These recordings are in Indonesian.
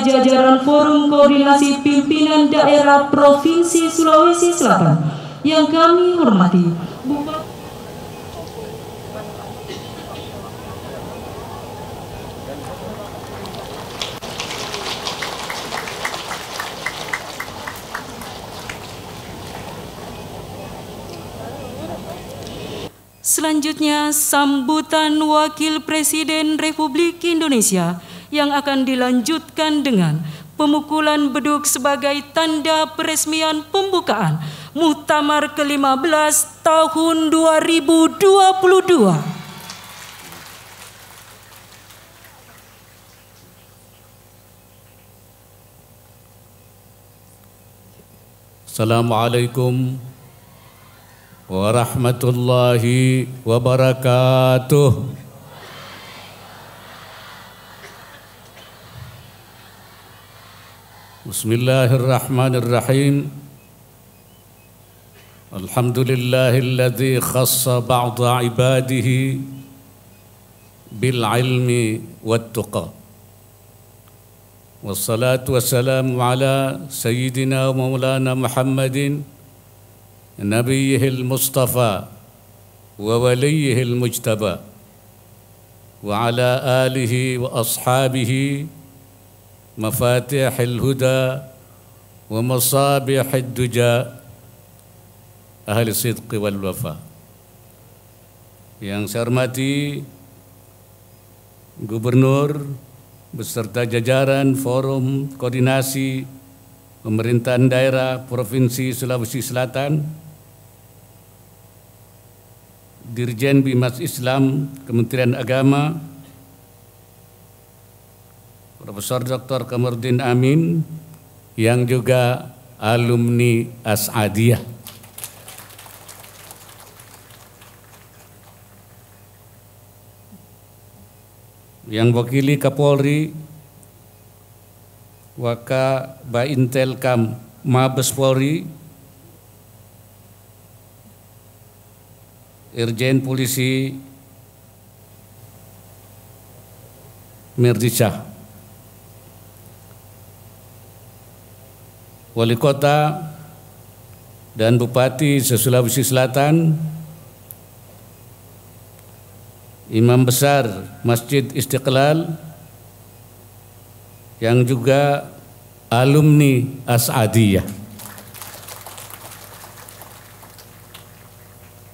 Jajaran Forum Koordinasi Pimpinan Daerah Provinsi Sulawesi Selatan yang kami hormati, selanjutnya sambutan Wakil Presiden Republik Indonesia yang akan dilanjutkan dengan pemukulan beduk sebagai tanda peresmian pembukaan Muktamar ke-15 tahun 2022. Assalamualaikum warahmatullahi wabarakatuh. Bismillahirrahmanirrahim. Alhamdulillahilladzi khassa ba'da ibadihi bil ilmi wat tuqa. Wassalatu wassalamu ala sayyidina wa maulana Muhammadin nabiyyihil mustafa wa waliyyihil mujtaba wa ala alihi wa ashabihi mafatihil huda wa masabihid duja ahli sidqi wal wafa. Yang saya hormati Gubernur beserta jajaran Forum Koordinasi Pemerintahan Daerah Provinsi Sulawesi Selatan, Dirjen Bimas Islam Kementerian Agama, Profesor Dr. Kamarudin Amin yang juga alumni As'adiyah. Yang wakili Kapolri, Waka Baintelkam Mabes Polri, Irjen Polisi Mirdisyah, Wali Kota dan Bupati Sulawesi Selatan, Imam Besar Masjid Istiqlal yang juga alumni As'adiyah,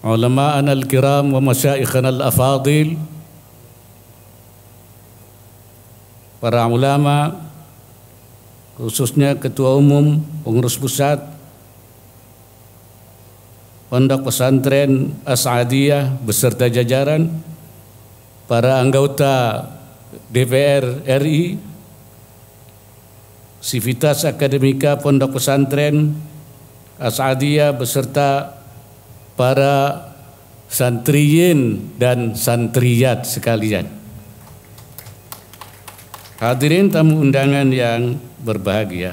ulama'ana al-kiram wa masyaikhana al-afadil, para ulama, khususnya Ketua Umum Pengurus Pusat Pondok Pesantren As'adiyah beserta jajaran, para anggota DPR RI, Sivitas Akademika Pondok Pesantren As'adiyah beserta para santriyin dan santriyat sekalian. Hadirin tamu undangan yang berbahagia,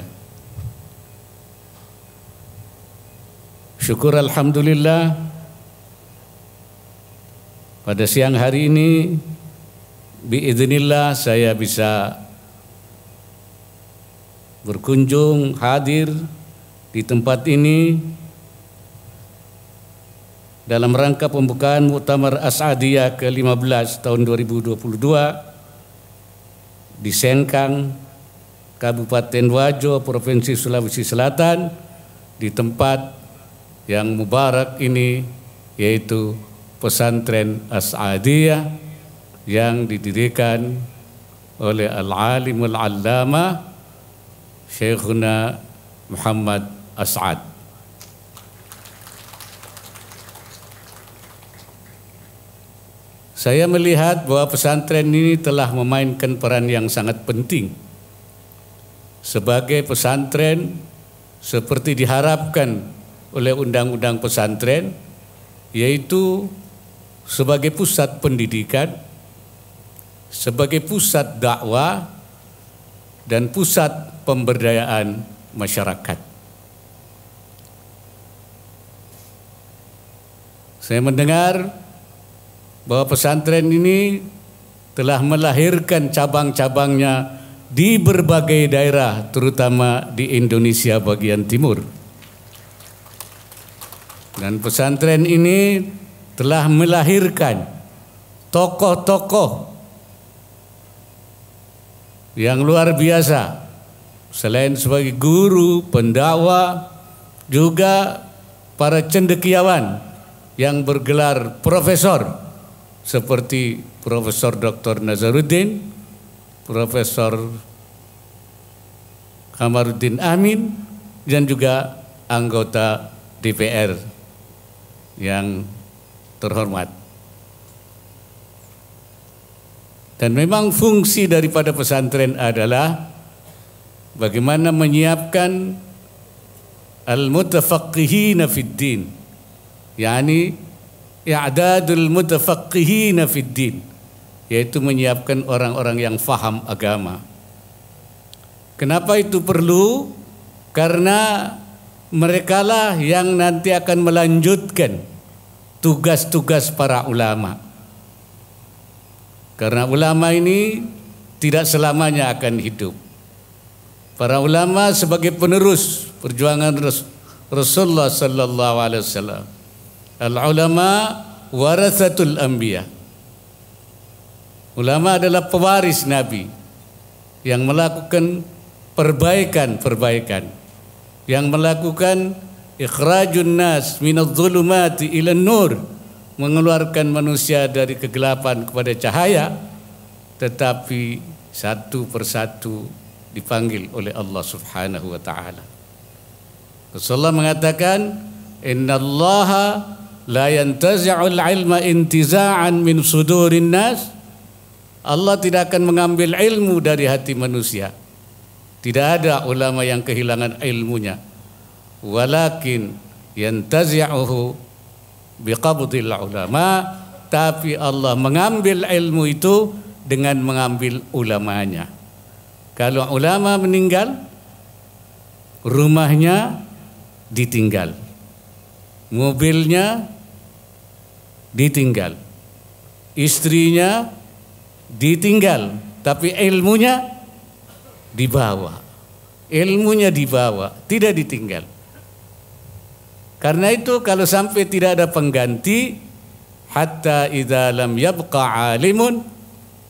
syukur alhamdulillah pada siang hari ini biidznillah saya bisa berkunjung hadir di tempat ini dalam rangka pembukaan Muktamar As'adiyah ke-15 tahun 2022 di Sengkang, Kabupaten Wajo, Provinsi Sulawesi Selatan, di tempat yang mubarak ini, yaitu pesantren As-Adiyah yang didirikan oleh Al-Alimul Allama Syekhuna Muhammad As'ad. Saya melihat bahwa pesantren ini telah memainkan peran yang sangat penting sebagai pesantren seperti diharapkan oleh Undang-Undang Pesantren, yaitu sebagai pusat pendidikan, sebagai pusat dakwah, dan pusat pemberdayaan masyarakat. Saya mendengar bahwa pesantren ini telah melahirkan cabang-cabangnya di berbagai daerah, terutama di Indonesia bagian timur. Dan pesantren ini telah melahirkan tokoh-tokoh yang luar biasa. Selain sebagai guru, pendakwah, juga para cendekiawan yang bergelar profesor seperti Profesor Dr. Nazaruddin, Profesor Kamaruddin Amin, dan juga anggota DPR yang terhormat. Dan memang fungsi daripada pesantren adalah bagaimana menyiapkan al-mutafaqqihina fid din, yakni i'dadul mutafaqqihina fid din, yaitu menyiapkan orang-orang yang faham agama. Kenapa itu perlu? Karena merekalah yang nanti akan melanjutkan tugas-tugas para ulama. Karena ulama ini tidak selamanya akan hidup. Para ulama sebagai penerus perjuangan Rasulullah sallallahu alaihi wasallam. Al-ulama warathatul anbiya. Ulama adalah pewaris Nabi yang melakukan perbaikan-perbaikan, yang melakukan ikhrajun nas minadh dhulumati ilan nur, mengeluarkan manusia dari kegelapan kepada cahaya, tetapi satu persatu dipanggil oleh Allah Subhanahu wa taala. Rasulullah mengatakan, innallaha la yantazi'ul ilma intiza'an min sudurin nas. Allah tidak akan mengambil ilmu dari hati manusia. Tidak ada ulama yang kehilangan ilmunya. Walakin yantazi'uhu biqabdil ulama, tapi Allah mengambil ilmu itu dengan mengambil ulamanya. Kalau ulama meninggal, rumahnya ditinggal, mobilnya ditinggal, istrinya ditinggal, tapi ilmunya dibawa. Ilmunya dibawa, tidak ditinggal. Karena itu kalau sampai tidak ada pengganti, hatta idza lam yabqa alimun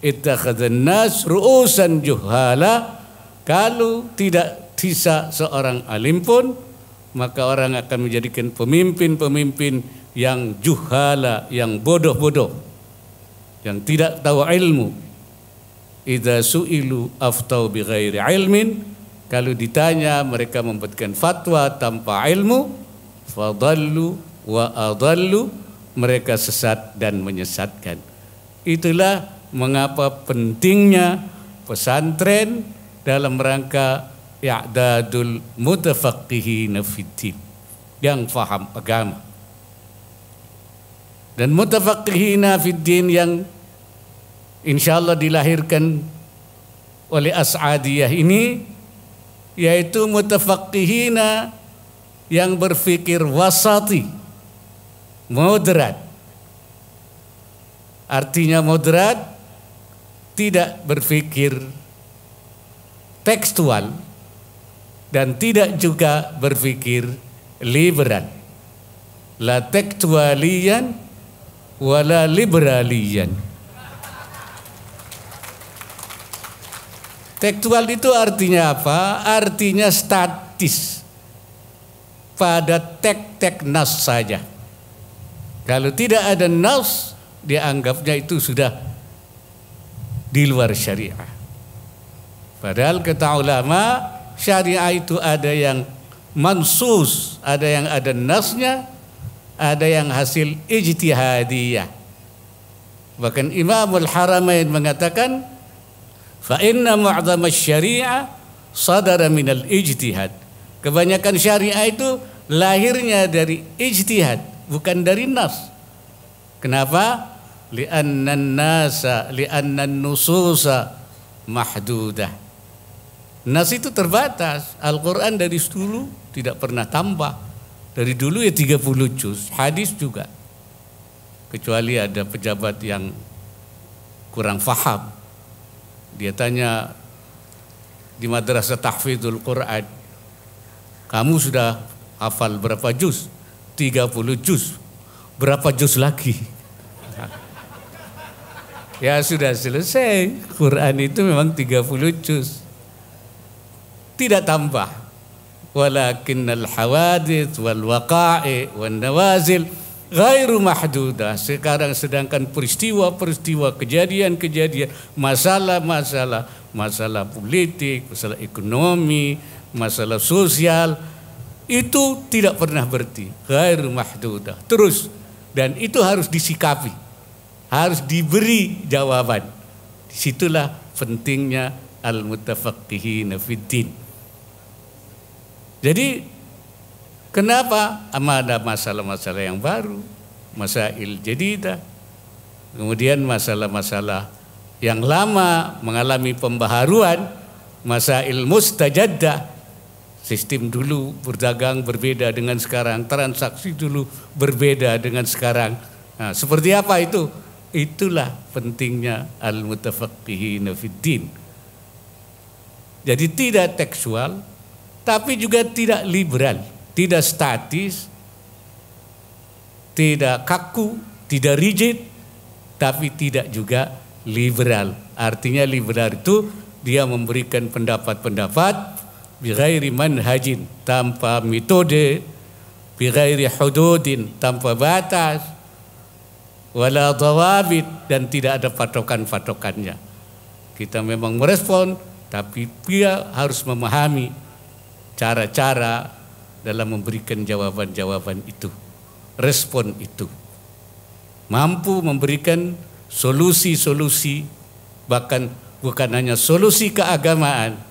ittakhadhan nas ru'usan juhala, kalau tidak sisa seorang alim pun, maka orang akan menjadikan pemimpin-pemimpin yang juhala, yang bodoh-bodoh, yang tidak tahu ilmu. Idza su'ilu aftau bighairi ilmin, kalau ditanya mereka memberikan fatwa tanpa ilmu, fadallu wa adallu, mereka sesat dan menyesatkan. Itulah mengapa pentingnya pesantren dalam rangka i'dadul mutafaqqihina fiddin, yang faham agama. Dan mutafaqqihina fiddin yang insyaallah dilahirkan oleh As-Adiyah ini, yaitu mutafaqqihina yang berfikir wasati, moderat. Artinya moderat, tidak berfikir tekstual dan tidak juga berfikir liberal. La tekstualian wala liberalian. Tekstual itu artinya apa? Artinya statis. pada tek-tek nas saja. Kalau tidak ada nas, dianggapnya itu sudah di luar syariah. Padahal kata ulama, syariah itu ada yang mansus, ada yang ada nasnya, ada yang hasil ijtihadiyah. Bahkan Imamul Haramain mengatakan, fa inna mu'dham asy-syari'ah sadara minal ijtihad. Kebanyakan syariah itu lahirnya dari ijtihad, bukan dari nas. Kenapa? Li'annan nususa mahdudah. Nas itu terbatas. Al-Quran dari dulu tidak pernah tambah. Dari dulu ya 30 juz. Hadis juga. Kecuali ada pejabat yang kurang faham. Dia tanya di madrasah tahfidzul Quran, kamu sudah hafal berapa juz? 30 juz. Berapa juz lagi? Ya sudah selesai. Quran itu memang 30 juz. Tidak tambah. Walakinnal hawadits wal waqa'i wan nawazil ghairu mahdudah. Sekarang sedangkan peristiwa-peristiwa, kejadian-kejadian, masalah politik, masalah ekonomi, masalah sosial, itu tidak pernah berhenti. Ghairu mahdudah. Terus, dan itu harus disikapi, harus diberi jawaban. Disitulah pentingnya al-mutafaqqihina fid-din. Jadi kenapa ada masalah-masalah yang baru, masail jadidah, kemudian masalah-masalah yang lama mengalami pembaharuan, masail mustajaddah. Sistem dulu berdagang berbeda dengan sekarang, transaksi dulu berbeda dengan sekarang. Nah, seperti apa itu? Itulah pentingnya al-mutafaqqihina fid-din. Jadi tidak tekstual, tapi juga tidak liberal, tidak statis, tidak kaku, tidak rigid, tapi tidak juga liberal. Artinya liberal itu dia memberikan pendapat-pendapat bighairi manhajin, tanpa metode, bighairi hududin, tanpa batas, wala dhawabit, dan tidak ada patokan-patokannya. Kita memang merespon, tapi dia harus memahami cara-cara dalam memberikan jawaban-jawaban itu, respon itu. Mampu memberikan solusi-solusi, bahkan bukan hanya solusi keagamaan,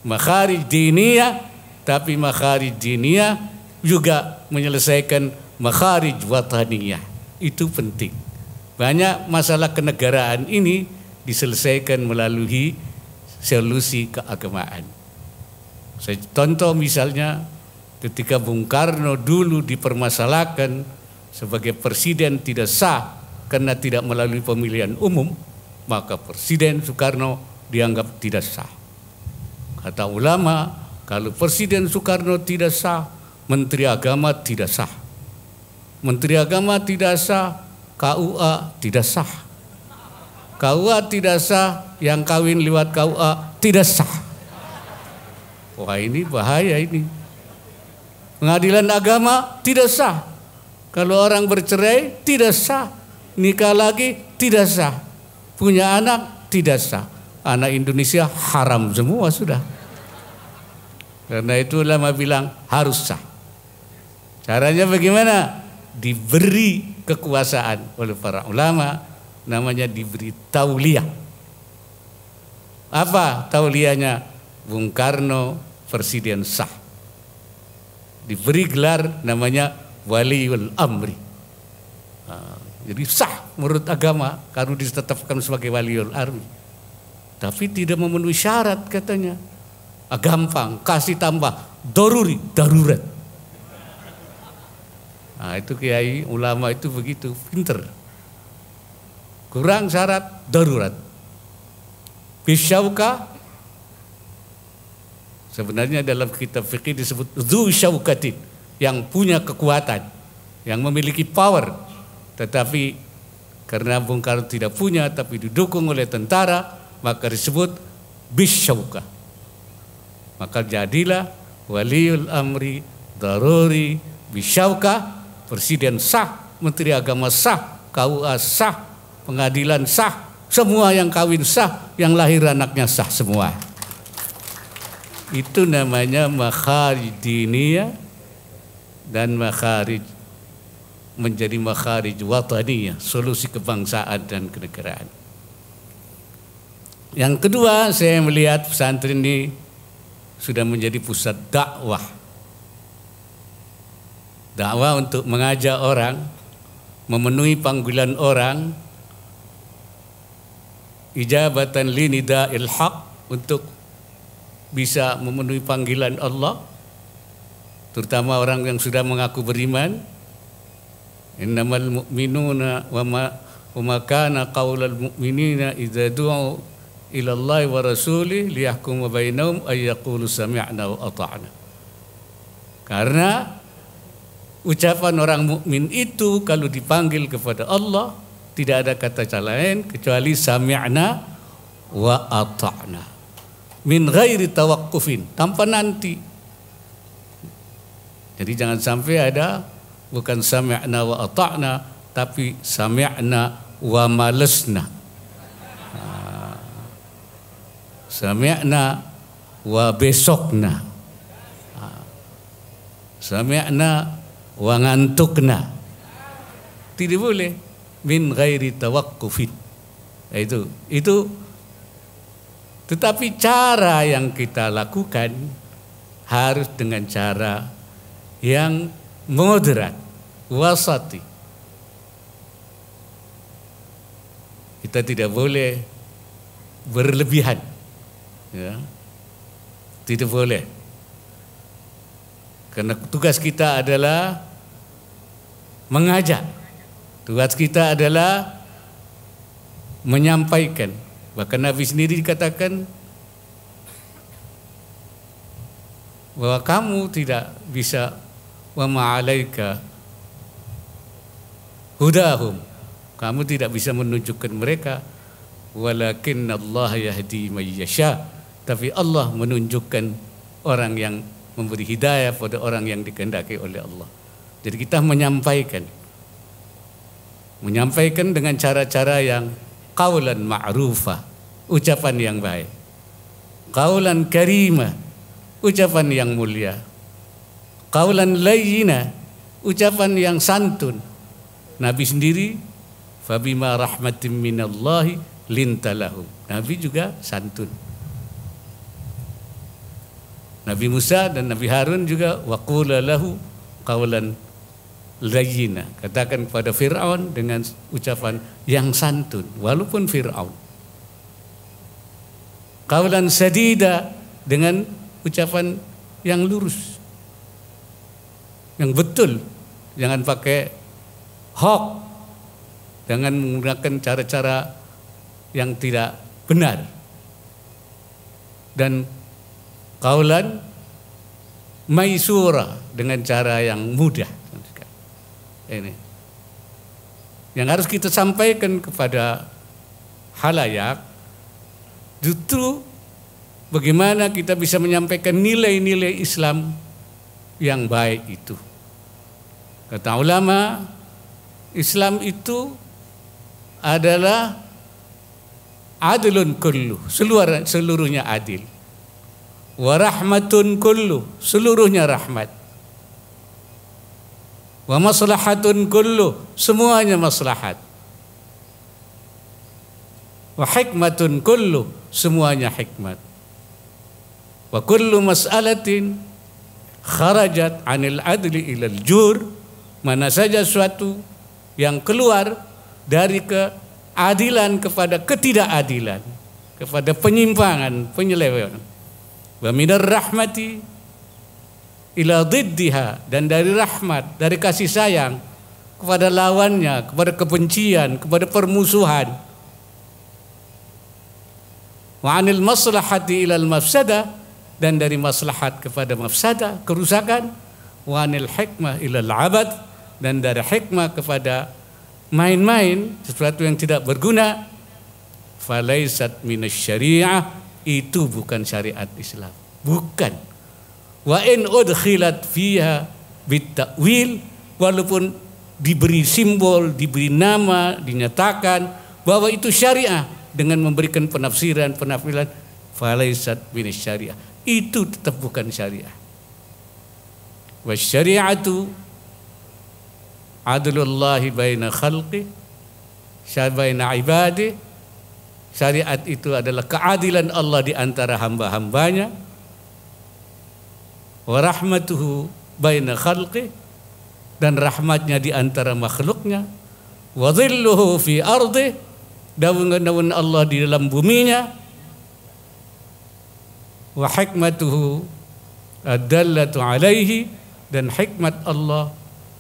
makharij diniyah, tapi makharij diniyah juga menyelesaikan makharij wataniyah. Itu penting. Banyak masalah kenegaraan ini diselesaikan melalui solusi keagamaan. Saya contoh misalnya ketika Bung Karno dulu dipermasalahkan sebagai presiden tidak sah karena tidak melalui pemilihan umum, maka Presiden Soekarno dianggap tidak sah. Kata ulama, kalau Presiden Soekarno tidak sah, Menteri Agama tidak sah. Menteri Agama tidak sah, KUA tidak sah. KUA tidak sah, yang kawin lewat KUA tidak sah. Wah, ini bahaya ini. Pengadilan agama tidak sah. Kalau orang bercerai tidak sah. Nikah lagi tidak sah. Punya anak tidak sah. Anak Indonesia haram semua sudah. Karena itu ulama bilang harus sah. Caranya bagaimana? Diberi kekuasaan oleh para ulama, namanya diberi tauliyah. Apa tauliyahnya? Bung Karno presiden sah. Diberi gelar namanya waliul amri. Jadi sah menurut agama karena ditetapkan sebagai waliul amri. Tapi tidak memenuhi syarat katanya. Gampang, kasih tambah daruri, darurat. Nah, itu kiai ulama itu begitu pinter. Kurang syarat, darurat. Bisyauka, sebenarnya dalam kitab fikih disebut dzu syaukatin, yang punya kekuatan, yang memiliki power. Tetapi karena Bung Karno tidak punya tapi didukung oleh tentara, maka disebut bisyauka. Maka jadilah waliul amri daruri bisyauka, presiden sah, menteri agama sah, KUA sah, pengadilan sah, semua yang kawin sah, yang lahir anaknya sah semua. Itu namanya makharij diniyah dan makharij menjadi makharij wataniyah, solusi kebangsaan dan kenegaraan. Yang kedua, saya melihat pesantren ini sudah menjadi pusat dakwah. Dakwah untuk mengajak orang, memenuhi panggilan orang, ijabatan li nida'il haq, untuk bisa memenuhi panggilan Allah, terutama orang yang sudah mengaku beriman. Innamal mu'minuna wa ma kana qaulal mu'minina idza du'u ila Allah wa rasulih liyahkuma bainahum ay yaqulu sami'na wa ata'na. Karena ucapan orang mukmin itu kalau dipanggil kepada Allah tidak ada kata lain kecuali sami'na wa ata'na min ghairi tawaqqufin, tanpa nanti. Jadi jangan sampai ada bukan sami'na wa ata'na tapi sami'na wa malesna. Sami'na wa besokna, sami'na wa ngantukna. Tidak boleh min ghairi tawaqqufin. Itu tetapi cara yang kita lakukan harus dengan cara yang moderat, wasati. Kita tidak boleh berlebihan. Ya, tidak boleh. Karena tugas kita adalah mengajak. Tugas kita adalah menyampaikan. Bahkan Nabi sendiri dikatakan bahwa kamu tidak bisa wa ma'alaika hudahum. Kamu tidak bisa menunjukkan mereka, walakin Allah yahdi may yasha. Tapi Allah menunjukkan orang yang memberi hidayah pada orang yang dikehendaki oleh Allah. Jadi kita menyampaikan dengan cara-cara yang qaulan ma'rufah, ucapan yang baik, qaulan karimah, ucapan yang mulia, qaulan layyina, ucapan yang santun. Nabi sendiri fabima rahmatin minallahi lintalahum. Nabi juga santun. Nabi Musa dan Nabi Harun juga waqula lahu qaulan layyina. Katakan kepada Fir'aun dengan ucapan yang santun walaupun Fir'aun. Qaulan sadida, dengan ucapan yang lurus, yang betul. Jangan pakai hoax, jangan menggunakan cara-cara yang tidak benar. Dan qaulan maisura, dengan cara yang mudah. Ini yang harus kita sampaikan kepada halayak, justru bagaimana kita bisa menyampaikan nilai-nilai Islam yang baik itu. Kata ulama, Islam itu adalah adlun kullu, seluruhnya adil. Wa rahmatun kullu, seluruhnya rahmat. Wa maslahatun kullu, semuanya maslahat. Wa hikmatun kullu, semuanya hikmat. Wa kullu mas'alatin kharajat anil adli ilal jur, mana saja suatu yang keluar dari keadilan kepada ketidakadilan, kepada penyimpangan, penyelewengan. Wa minar rahmati ila diddiha, dan dari rahmat, dari kasih sayang kepada lawannya, kepada kebencian, kepada permusuhan. Wa anil maslahati ilal mafsadah, dan dari maslahat kepada mafsadah, kerusakan. Wa anil hikmah ilal abad, dan dari hikmah kepada main-main, sesuatu yang tidak berguna. Falaisat minas syariah, itu bukan syariat Islam, bukan. Wa in udkhilat fiha bitakwil, walaupun diberi simbol, diberi nama, dinyatakan bahwa itu syariah dengan memberikan penafsiran, falaisat minas syariah, itu tetap bukan syariah. Wa syari'atu adlullahi baina khalqi baina ibadi. Syariat itu adalah keadilan Allah di antara hamba-hambanya. Wa rahmatuhu baina khalqi, dan rahmatnya di antara makhluknya. Wa dhilluhu fi ardi, daun-daun Allah di dalam buminya. Wa hikmatuhu ad-dallatu alaihi, dan hikmat Allah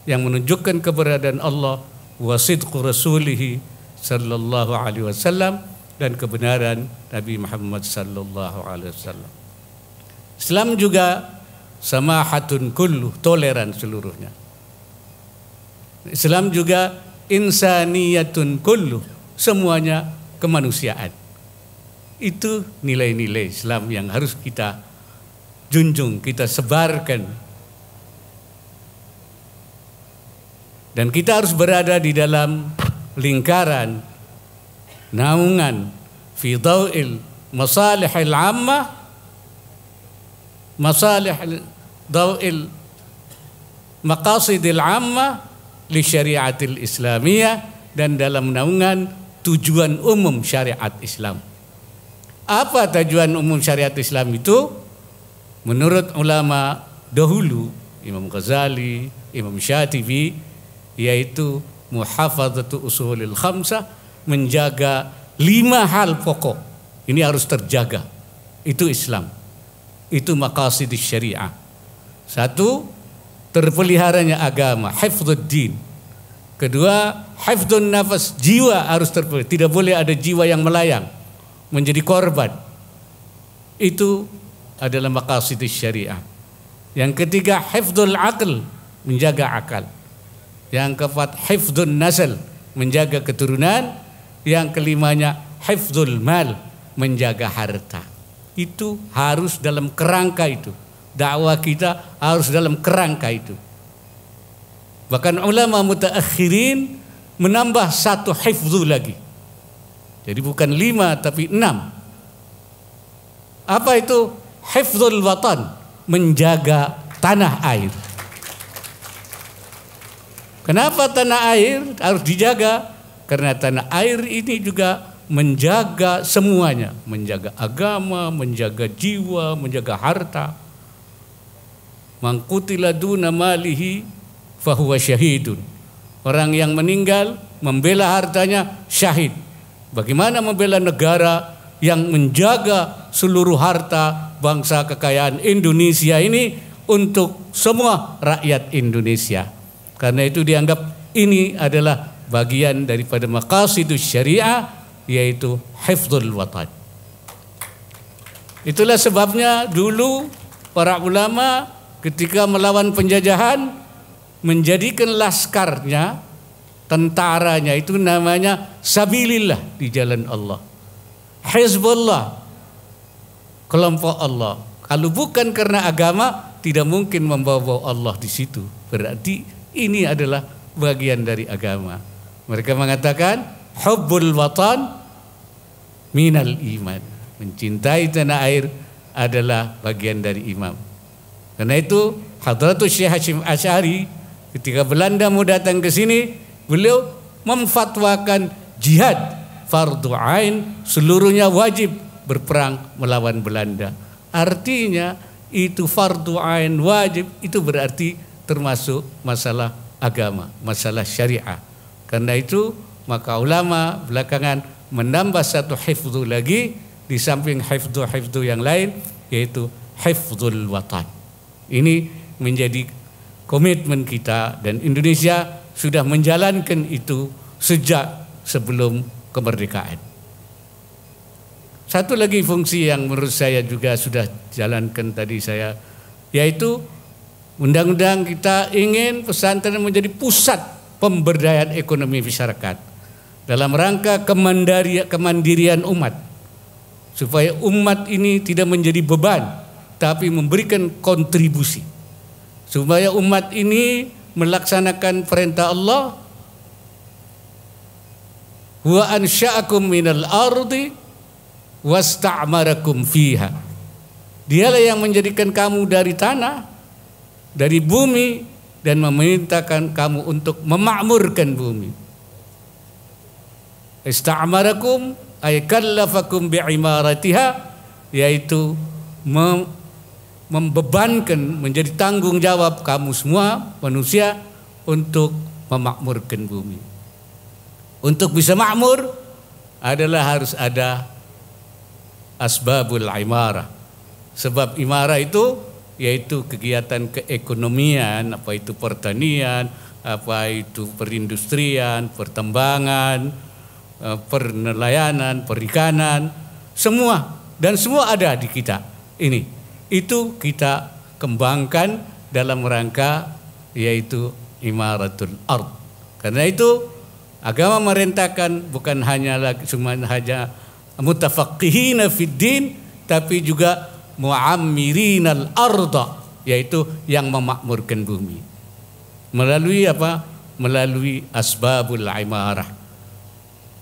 yang menunjukkan keberadaan Allah. Wa sidqu rasulihi sallallahu alaihi wasallam, dan kebenaran Nabi Muhammad sallallahu alaihi wasallam. Islam juga samahatun kullu, toleran seluruhnya. Islam juga insaniyatun kullu, semuanya kemanusiaan. Itu nilai-nilai Islam yang harus kita junjung, kita sebarkan. Dan kita harus berada di dalam lingkaran, naungan fi dhawil masalihil ammah, dhawil maqasidil ammah li syariatil islamiyah, dan dalam naungan tujuan umum syariat Islam. Apa tujuan umum syariat Islam itu? Menurut ulama dahulu, Imam Ghazali, Imam Syatibi, yaitu muhafadzatu usulil khamsah, menjaga 5 hal pokok. Ini harus terjaga. Itu Islam. Itu maqasidis syariah. 1, terpeliharanya agama, hifdzuddin. 2, hifdzun nafas, jiwa harus terpelihara. Tidak boleh ada jiwa yang melayang, menjadi korban. Itu adalah maqasidis syariah. Yang 3, hifdzul aql, menjaga akal. Yang 4, hifdzun nasl, menjaga keturunan. Yang 5-nya hifdzul mal, menjaga harta. Itu harus dalam kerangka itu. Dakwah kita harus dalam kerangka itu. Bahkan ulama mutaakhirin menambah 1 hifdzu lagi. Jadi bukan 5 tapi 6. Apa itu? Hifdzul watan, menjaga tanah air. Kenapa tanah air harus dijaga? Karena tanah air ini juga menjaga semuanya, menjaga agama, menjaga jiwa, menjaga harta. Man qutila duna malihi fahuwa syahidun. Orang yang meninggal membela hartanya syahid. Bagaimana membela negara yang menjaga seluruh harta bangsa kekayaan Indonesia ini untuk semua rakyat Indonesia. Karena itu dianggap ini adalah bagian daripada maqasidus syariah, yaitu hifdzul watan. Itulah sebabnya dulu para ulama ketika melawan penjajahan menjadikan laskarnya, tentaranya itu namanya sabilillah, di jalan Allah. Hizbullah, kelompok Allah. Kalau bukan karena agama, tidak mungkin membawa Allah di situ. Berarti ini adalah bagian dari agama. Mereka mengatakan hubbul watan minal iman. Mencintai tanah air adalah bagian dari iman. Karena itu Hadratus Syekh Hasyim Asy'ari ketika Belanda mau datang ke sini, beliau memfatwakan jihad fardu ain, seluruhnya wajib berperang melawan Belanda. Artinya itu fardu ain, wajib, itu berarti termasuk masalah agama, masalah syariah. Karena itu maka ulama belakangan menambah 1 hifdzu lagi di samping hifdzu yang lain, yaitu hifdzul watan. Ini menjadi komitmen kita, dan Indonesia sudah menjalankan itu sejak sebelum kemerdekaan. Satu lagi fungsi yang menurut saya juga sudah jalankan tadi saya, yaitu undang-undang kita ingin pesantren menjadi pusat pemberdayaan ekonomi masyarakat dalam rangka kemandirian umat, supaya umat ini tidak menjadi beban, tapi memberikan kontribusi supaya umat ini melaksanakan perintah Allah. Wa ansya'akum minal ardi wasta'marakum fiha. Dialah yang menjadikan kamu dari tanah, dari bumi, dan memerintahkan kamu untuk memakmurkan bumi. Ista'marakum ay kallafakum bi'imaratiha, yaitu membebankan, menjadi tanggung jawab kamu semua manusia untuk memakmurkan bumi. Untuk bisa makmur adalah harus ada asbabul imarah. Sebab imarah itu yaitu kegiatan keekonomian, apa itu pertanian, apa itu perindustrian, pertambangan, penelayanan, perikanan, semua, dan semua ada di kita ini. Itu kita kembangkan dalam rangka yaitu imaratul ard. Karena itu agama merintahkan bukan hanya mutafaqqihina fid din, tapi juga mu'ammirinal arda, yaitu yang memakmurkan bumi. Melalui apa? Melalui asbabul imarah.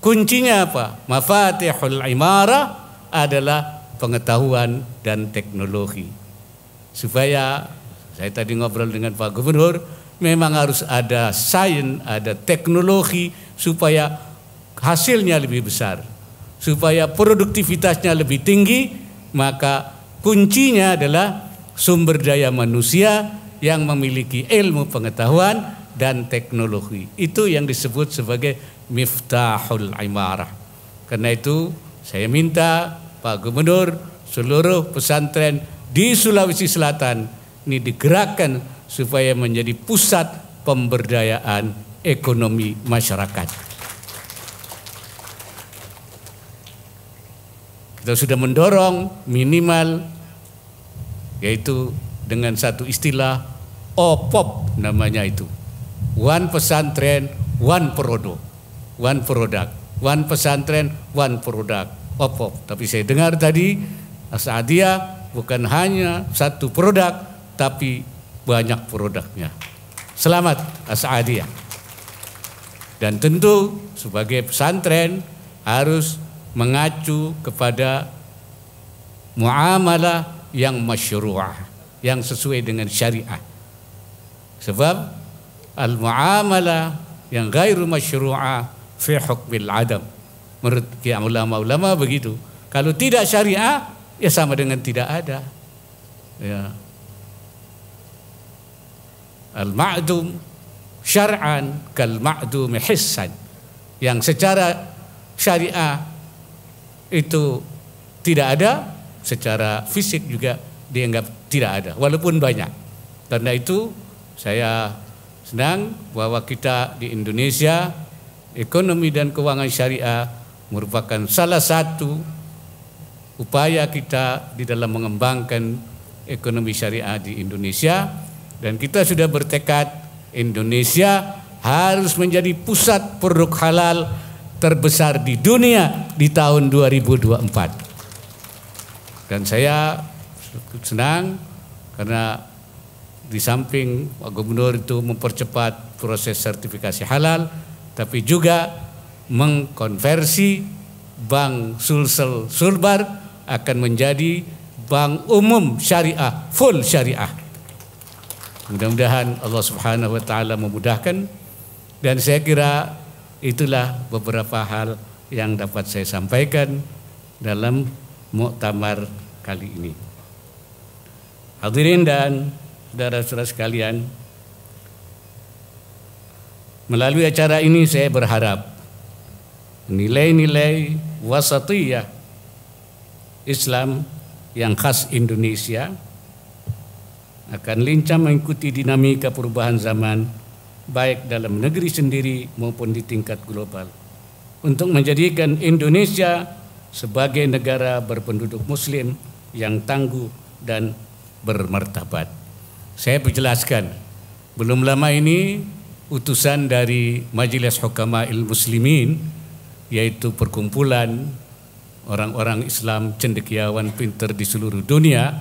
Kuncinya apa? Mafatihul imarah adalah pengetahuan dan teknologi. Supaya, saya tadi ngobrol dengan Pak Gubernur, memang harus ada sains, ada teknologi supaya hasilnya lebih besar, supaya produktivitasnya lebih tinggi. Maka kuncinya adalah sumber daya manusia yang memiliki ilmu pengetahuan dan teknologi. Itu yang disebut sebagai miftahul imarah. Karena itu saya minta Pak Gubernur, seluruh pesantren di Sulawesi Selatan ini digerakkan supaya menjadi pusat pemberdayaan ekonomi masyarakat. Kita sudah mendorong minimal, yaitu dengan satu istilah OPOP namanya itu, one pesantren, one product. One product, one pesantren, one product, OPOP. Tapi saya dengar tadi As-Saadiyah bukan hanya satu produk, tapi banyak produknya. Selamat As-Saadiyah. Dan tentu sebagai pesantren harus mengacu kepada muamalah yang masyru'ah, yang sesuai dengan syariah. Sebab al-muamalah yang ghairu masyru'ah fi hukmil adam, menurut ulama-ulama begitu. Kalau tidak syariah ya sama dengan tidak ada. Ya. Al-ma'dum syar'an kal ma'dum hissan, yang secara syariah itu tidak ada, secara fisik juga dianggap tidak ada walaupun banyak. Karena itu saya senang bahwa kita di Indonesia ekonomi dan keuangan syariah merupakan salah satu upaya kita di dalam mengembangkan ekonomi syariah di Indonesia, dan kita sudah bertekad Indonesia harus menjadi pusat produk halal terbesar di dunia di tahun 2024. Dan saya senang karena di samping Pak Gubernur itu mempercepat proses sertifikasi halal, tapi juga mengkonversi Bank Sulsel Sulbar akan menjadi bank umum syariah, full syariah. Mudah-mudahan Allah Subhanahu wa taala memudahkan, dan saya kira itulah beberapa hal yang dapat saya sampaikan dalam muktamar kali ini. Hadirin dan saudara-saudara sekalian, melalui acara ini saya berharap nilai-nilai wasatiyah Islam yang khas Indonesia akan lincah mengikuti dinamika perubahan zaman, baik dalam negeri sendiri maupun di tingkat global, untuk menjadikan Indonesia sebagai negara berpenduduk muslim yang tangguh dan bermartabat. Saya berjelaskan, belum lama ini utusan dari Majelis Hukama'il Muslimin, yaitu perkumpulan orang-orang Islam cendekiawan pinter di seluruh dunia,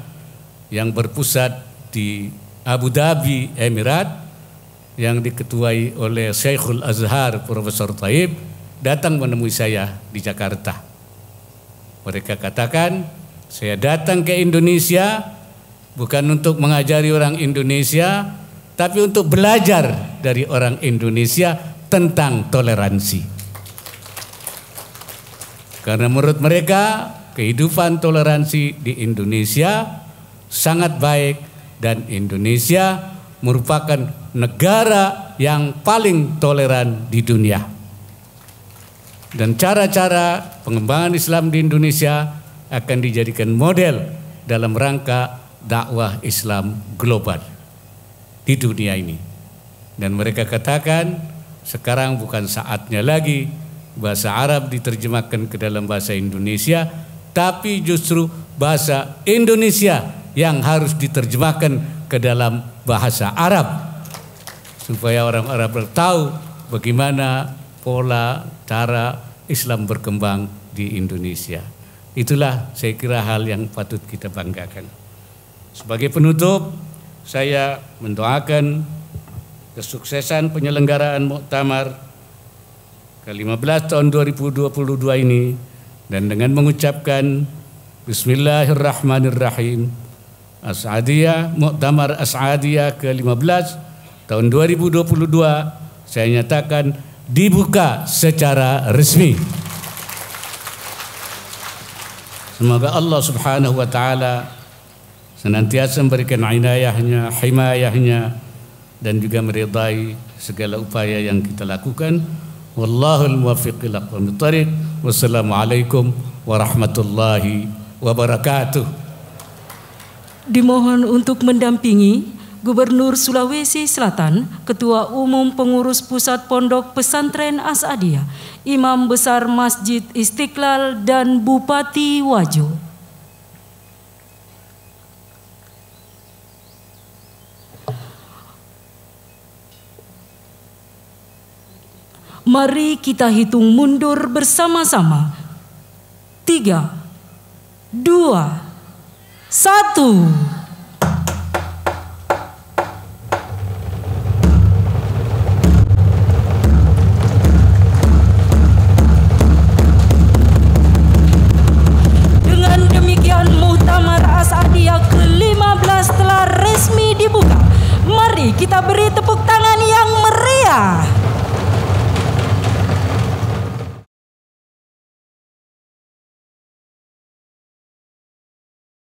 yang berpusat di Abu Dhabi, Emirat, yang diketuai oleh Syekhul Azhar Profesor Thaib, datang menemui saya di Jakarta. Mereka katakan, saya datang ke Indonesia bukan untuk mengajari orang Indonesia, tapi untuk belajar dari orang Indonesia tentang toleransi. Karena menurut mereka kehidupan toleransi di Indonesia sangat baik dan Indonesia merupakan negara yang paling toleran di dunia. Dan cara-cara pengembangan Islam di Indonesia akan dijadikan model dalam rangka dakwah Islam global di dunia ini. Dan mereka katakan sekarang bukan saatnya lagi bahasa Arab diterjemahkan ke dalam bahasa Indonesia, tapi justru bahasa Indonesia yang harus diterjemahkan ke dalam bahasa Arab, supaya orang Arab tahu bagaimana pola cara Islam berkembang di Indonesia. Itulah saya kira hal yang patut kita banggakan. Sebagai penutup, saya mendoakan kesuksesan penyelenggaraan Muktamar ke-15 tahun 2022 ini, dan dengan mengucapkan Bismillahirrahmanirrahim, As'adiyah, Muktamar As'adiyah ke-15 tahun 2022 saya nyatakan dibuka secara resmi. Semoga Allah Subhanahu wa taala senantiasa memberikan inayahnya, himayahnya, dan juga meridai segala upaya yang kita lakukan. Wallahul muwaffiq ila aqwamit thariq. Wassalamualaikum warahmatullahi wabarakatuh. Dimohon untuk mendampingi Gubernur Sulawesi Selatan, Ketua Umum Pengurus Pusat Pondok Pesantren As'adiyah, Imam Besar Masjid Istiqlal, dan Bupati Wajo. Mari kita hitung mundur bersama-sama. 3, 2, 1.